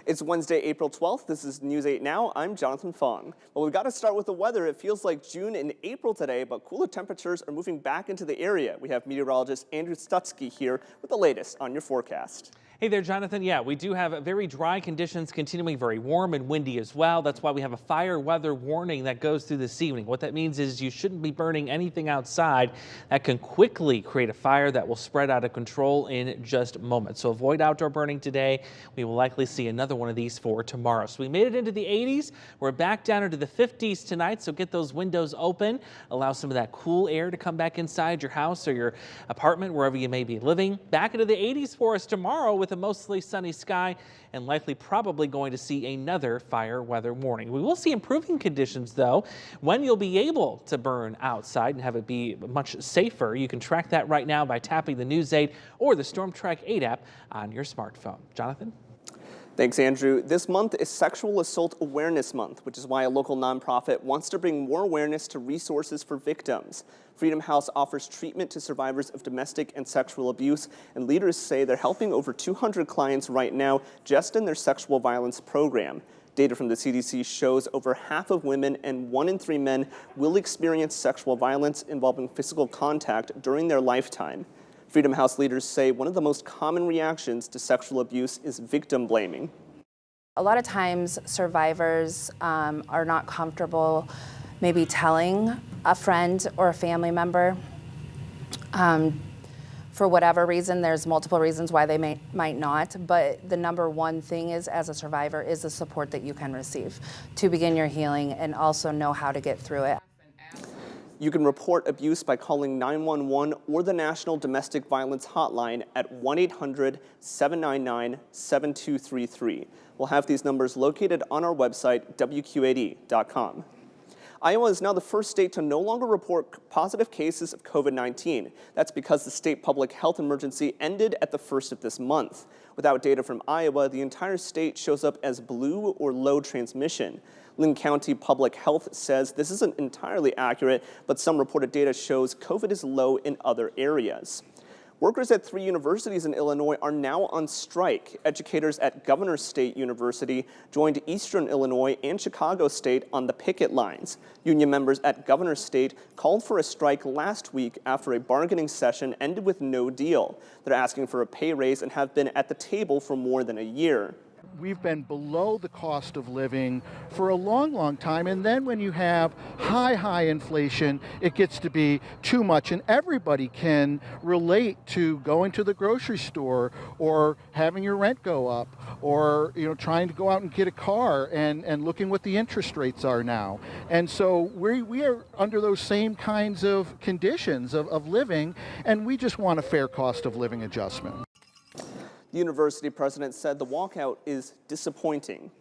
It's Wednesday, April 12th. This is News 8 Now. I'm Jonathan Fong. Well, we've got to start with the weather. It feels like June and April today, but cooler temperatures are moving back into the area. We have meteorologist Andrew Stutzky here with the latest on your forecast. Hey there, Jonathan. Yeah, we do have very dry conditions continuing, very warm and windy as well. That's why we have a fire weather warning that goes through this evening. What that means is you shouldn't be burning anything outside that can quickly create a fire that will spread out of control in just moments. So avoid outdoor burning today. We will likely see another one of these for tomorrow. So we made it into the 80s. We're back down into the 50s tonight. So get those windows open. Allow some of that cool air to come back inside your house or your apartment, wherever you may be living. Back into the 80s for us tomorrow with a mostly sunny sky and likely probably going to see another fire weather warning. We will see improving conditions though when you'll be able to burn outside and have it be much safer. You can track that right now by tapping the News 8 or the Storm Track 8 app on your smartphone. Jonathan? Thanks, Andrew. This month is Sexual Assault Awareness Month, which is why a local nonprofit wants to bring more awareness to resources for victims. Freedom House offers treatment to survivors of domestic and sexual abuse, and leaders say they're helping over 200 clients right now just in their sexual violence program. Data from the CDC shows over half of women and 1 in 3 men will experience sexual violence involving physical contact during their lifetime. Freedom House leaders say one of the most common reactions to sexual abuse is victim blaming. A lot of times survivors are not comfortable maybe telling a friend or a family member. For whatever reason, there's multiple reasons why they might not, but the number one thing is, as a survivor, is the support that you can receive to begin your healing and also know how to get through it. You can report abuse by calling 911 or the National Domestic Violence Hotline at 1-800-799-7233. We'll have these numbers located on our website, WQAD.com. Iowa is now the first state to no longer report positive cases of COVID-19. That's because the state public health emergency ended at the first of this month. Without data from Iowa, the entire state shows up as blue or low transmission. Linn County Public Health says this isn't entirely accurate, but some reported data shows COVID is low in other areas. Workers at 3 universities in Illinois are now on strike. Educators at Governor State University joined Eastern Illinois and Chicago State on the picket lines. Union members at Governor State called for a strike last week after a bargaining session ended with no deal. They're asking for a pay raise and have been at the table for more than a year. We've been below the cost of living for a long time, and then when you have high inflation, it gets to be too much, and everybody can relate to going to the grocery store or having your rent go up or trying to go out and get a car and looking what the interest rates are now. And so we are under those same kinds of conditions of living, and we just want a fair cost of living adjustment. The university president said the walkout is disappointing.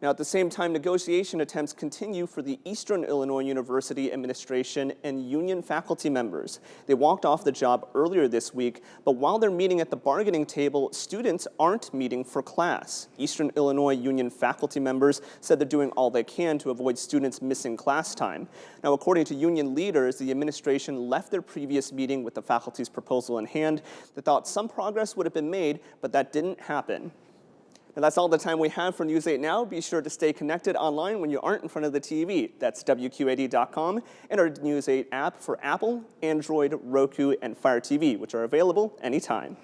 Now, at the same time, negotiation attempts continue for the Eastern Illinois University administration and union faculty members. They walked off the job earlier this week, but while they're meeting at the bargaining table, students aren't meeting for class. Eastern Illinois union faculty members said they're doing all they can to avoid students missing class time. Now, according to union leaders, the administration left their previous meeting with the faculty's proposal in hand. They thought some progress would have been made, but that didn't happen. And that's all the time we have for News 8 Now. Be sure to stay connected online when you aren't in front of the TV. That's WQAD.com and our News 8 app for Apple, Android, Roku, and Fire TV, which are available anytime.